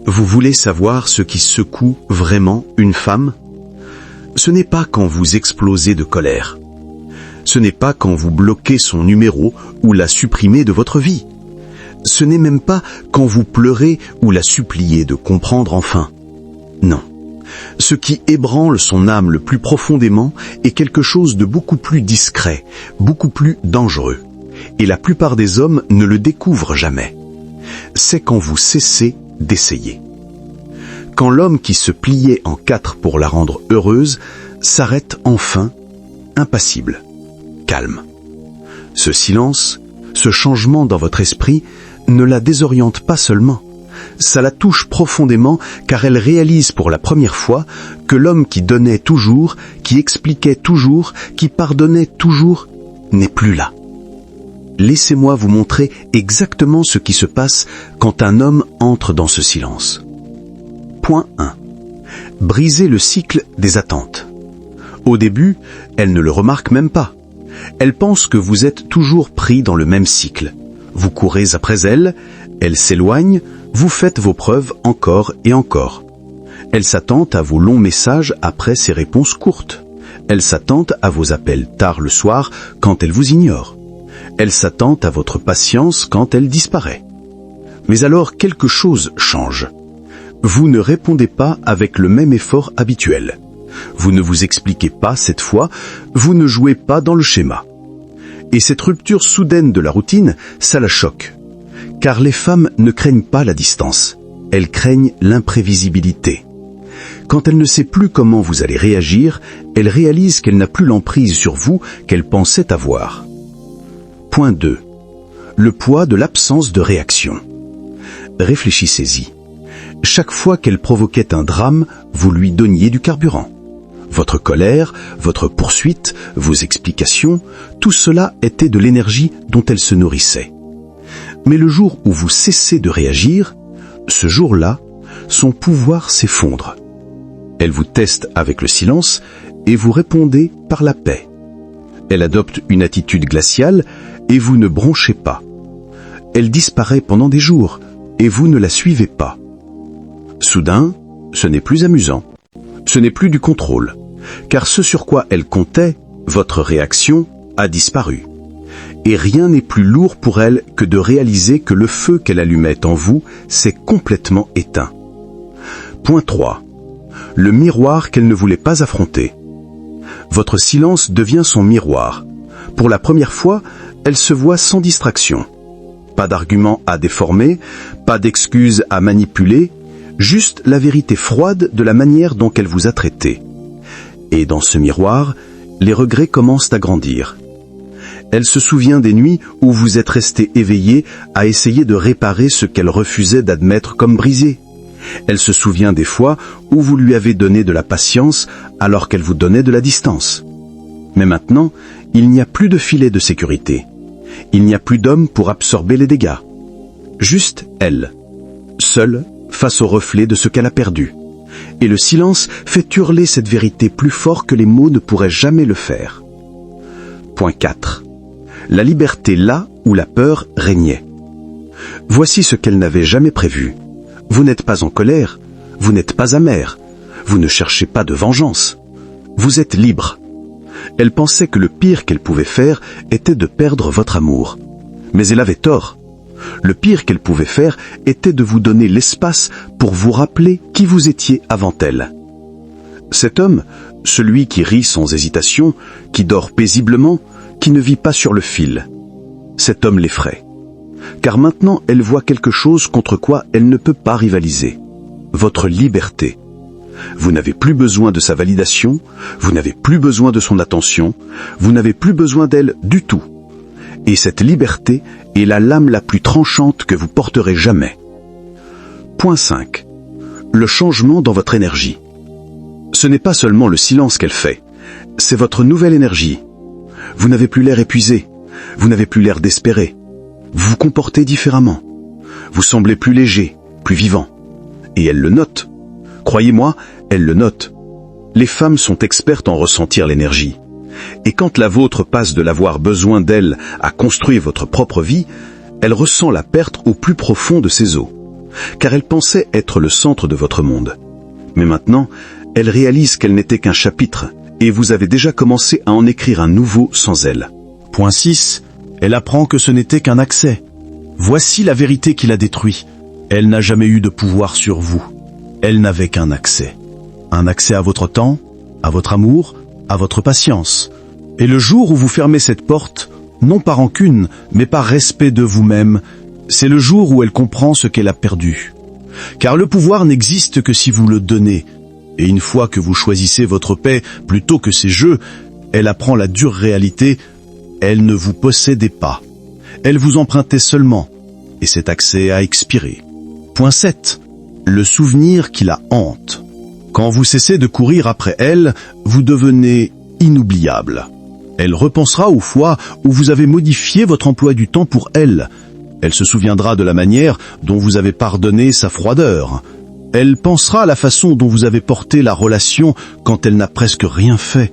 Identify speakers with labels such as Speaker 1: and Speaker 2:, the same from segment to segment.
Speaker 1: Vous voulez savoir ce qui secoue vraiment une femme? Ce n'est pas quand vous explosez de colère. Ce n'est pas quand vous bloquez son numéro ou la supprimez de votre vie. Ce n'est même pas quand vous pleurez ou la suppliez de comprendre enfin. Non. Ce qui ébranle son âme le plus profondément est quelque chose de beaucoup plus discret, beaucoup plus dangereux. Et la plupart des hommes ne le découvrent jamais. C'est quand vous cessez d'essayer. Quand l'homme qui se pliait en 4 pour la rendre heureuse s'arrête enfin, impassible, calme. Ce silence, ce changement dans votre esprit ne la désoriente pas seulement. Ça la touche profondément car elle réalise pour la première fois que l'homme qui donnait toujours, qui expliquait toujours, qui pardonnait toujours, n'est plus là. Laissez-moi vous montrer exactement ce qui se passe quand un homme entre dans ce silence. Point 1. Brisez le cycle des attentes. Au début, elle ne le remarque même pas. Elle pense que vous êtes toujours pris dans le même cycle. Vous courez après elle, elle s'éloigne, vous faites vos preuves encore et encore. Elle s'attend à vos longs messages après ses réponses courtes. Elle s'attend à vos appels tard le soir quand elle vous ignore. Elle s'attend à votre patience quand elle disparaît. Mais alors quelque chose change. Vous ne répondez pas avec le même effort habituel. Vous ne vous expliquez pas cette fois, vous ne jouez pas dans le schéma. Et cette rupture soudaine de la routine, ça la choque. Car les femmes ne craignent pas la distance, elles craignent l'imprévisibilité. Quand elle ne sait plus comment vous allez réagir, elle réalise qu'elle n'a plus l'emprise sur vous qu'elle pensait avoir. Point 2. Le poids de l'absence de réaction. Réfléchissez-y. Chaque fois qu'elle provoquait un drame, vous lui donniez du carburant. Votre colère, votre poursuite, vos explications, tout cela était de l'énergie dont elle se nourrissait. Mais le jour où vous cessez de réagir, ce jour-là, son pouvoir s'effondre. Elle vous teste avec le silence et vous répondez par la paix. Elle adopte une attitude glaciale et vous ne bronchez pas. Elle disparaît pendant des jours et vous ne la suivez pas. Soudain, ce n'est plus amusant. Ce n'est plus du contrôle. Car ce sur quoi elle comptait, votre réaction, a disparu. Et rien n'est plus lourd pour elle que de réaliser que le feu qu'elle allumait en vous s'est complètement éteint. Point 3. Le miroir qu'elle ne voulait pas affronter. Votre silence devient son miroir. Pour la première fois, elle se voit sans distraction. Pas d'arguments à déformer, pas d'excuses à manipuler, juste la vérité froide de la manière dont elle vous a traité. Et dans ce miroir, les regrets commencent à grandir. Elle se souvient des nuits où vous êtes resté éveillé à essayer de réparer ce qu'elle refusait d'admettre comme brisé. Elle se souvient des fois où vous lui avez donné de la patience alors qu'elle vous donnait de la distance. Mais maintenant, il n'y a plus de filet de sécurité. Il n'y a plus d'homme pour absorber les dégâts. Juste elle, seule, face au reflet de ce qu'elle a perdu. Et le silence fait hurler cette vérité plus fort que les mots ne pourraient jamais le faire. Point 4. La liberté là où la peur régnait. Voici ce qu'elle n'avait jamais prévu. Vous n'êtes pas en colère, vous n'êtes pas amer, vous ne cherchez pas de vengeance. Vous êtes libre. Elle pensait que le pire qu'elle pouvait faire était de perdre votre amour. Mais elle avait tort. Le pire qu'elle pouvait faire était de vous donner l'espace pour vous rappeler qui vous étiez avant elle. Cet homme, celui qui rit sans hésitation, qui dort paisiblement, qui ne vit pas sur le fil, cet homme l'effraie. Car maintenant elle voit quelque chose contre quoi elle ne peut pas rivaliser. Votre liberté. Vous n'avez plus besoin de sa validation, vous n'avez plus besoin de son attention, vous n'avez plus besoin d'elle du tout. Et cette liberté est la lame la plus tranchante que vous porterez jamais. Point 5. Le changement dans votre énergie. Ce n'est pas seulement le silence qu'elle fait, c'est votre nouvelle énergie. Vous n'avez plus l'air épuisé, vous n'avez plus l'air désespéré. Vous vous comportez différemment. Vous semblez plus léger, plus vivant. Et elle le note. Croyez-moi, elle le note. Les femmes sont expertes en ressentir l'énergie. Et quand la vôtre passe de l'avoir besoin d'elle à construire votre propre vie, elle ressent la perte au plus profond de ses os. car elle pensait être le centre de votre monde. Mais maintenant, elle réalise qu'elle n'était qu'un chapitre, et vous avez déjà commencé à en écrire un nouveau sans elle.
Speaker 2: Point 6. Elle apprend que ce n'était qu'un accès. Voici la vérité qui la détruit. Elle n'a jamais eu de pouvoir sur vous. Elle n'avait qu'un accès. Un accès à votre temps, à votre amour, à votre patience. Et le jour où vous fermez cette porte, non par rancune, mais par respect de vous-même, c'est le jour où elle comprend ce qu'elle a perdu. Car le pouvoir n'existe que si vous le donnez. Et une fois que vous choisissez votre paix plutôt que ces jeux, elle apprend la dure réalité. Elle ne vous possédait pas. Elle vous empruntait seulement. Et cet accès a expiré. Point 7. Le souvenir qui la hante. Quand vous cessez de courir après elle, vous devenez inoubliable. Elle repensera aux fois où vous avez modifié votre emploi du temps pour elle. Elle se souviendra de la manière dont vous avez pardonné sa froideur. Elle pensera à la façon dont vous avez porté la relation quand elle n'a presque rien fait.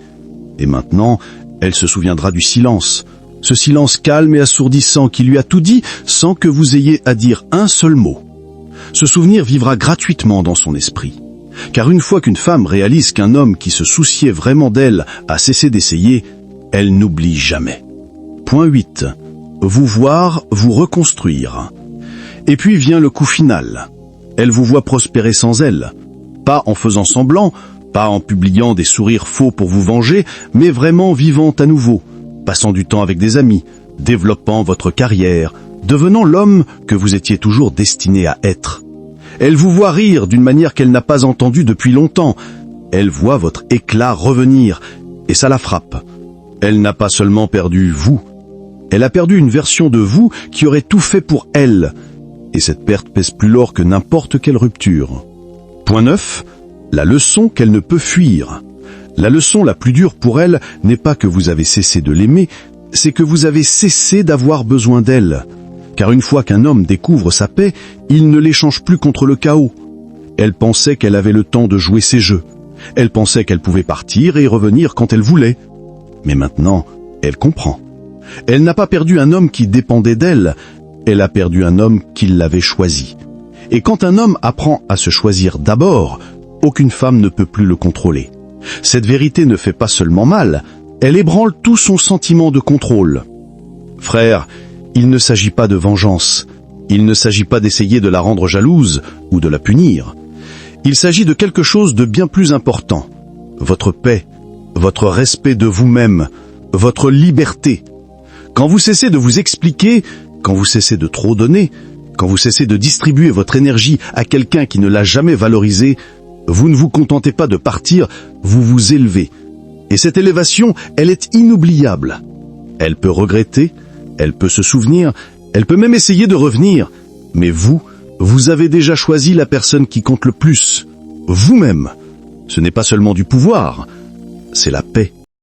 Speaker 2: Et maintenant, elle se souviendra du silence. Ce silence calme et assourdissant qui lui a tout dit sans que vous ayez à dire un seul mot. Ce souvenir vivra gratuitement dans son esprit. Car une fois qu'une femme réalise qu'un homme qui se souciait vraiment d'elle a cessé d'essayer, elle n'oublie jamais. Point 8. Vous voir, vous reconstruire. Et puis vient le coup final. Elle vous voit prospérer sans elle. Pas en faisant semblant, pas en publiant des sourires faux pour vous venger, mais vraiment vivant à nouveau, passant du temps avec des amis, développant votre carrière, devenant l'homme que vous étiez toujours destiné à être. Elle vous voit rire d'une manière qu'elle n'a pas entendue depuis longtemps. Elle voit votre éclat revenir, et ça la frappe. Elle n'a pas seulement perdu vous, elle a perdu une version de vous qui aurait tout fait pour elle. Et cette perte pèse plus lourd que n'importe quelle rupture. Point 9. La leçon qu'elle ne peut fuir. La leçon la plus dure pour elle n'est pas que vous avez cessé de l'aimer, c'est que vous avez cessé d'avoir besoin d'elle. Car une fois qu'un homme découvre sa paix, il ne l'échange plus contre le chaos. Elle pensait qu'elle avait le temps de jouer ses jeux. Elle pensait qu'elle pouvait partir et revenir quand elle voulait. Mais maintenant, elle comprend. Elle n'a pas perdu un homme qui dépendait d'elle, elle a perdu un homme qui l'avait choisi. Et quand un homme apprend à se choisir d'abord, aucune femme ne peut plus le contrôler. Cette vérité ne fait pas seulement mal, elle ébranle tout son sentiment de contrôle. Frère, il ne s'agit pas de vengeance, il ne s'agit pas d'essayer de la rendre jalouse ou de la punir. Il s'agit de quelque chose de bien plus important. Votre paix, votre respect de vous-même, votre liberté. Quand vous cessez de vous expliquer, quand vous cessez de trop donner, quand vous cessez de distribuer votre énergie à quelqu'un qui ne l'a jamais valorisée, vous ne vous contentez pas de partir, vous vous élevez. Et cette élévation, elle est inoubliable. Elle peut regretter, elle peut se souvenir, elle peut même essayer de revenir. Mais vous avez déjà choisi la personne qui compte le plus. Vous-même. Ce n'est pas seulement du pouvoir, c'est la paix.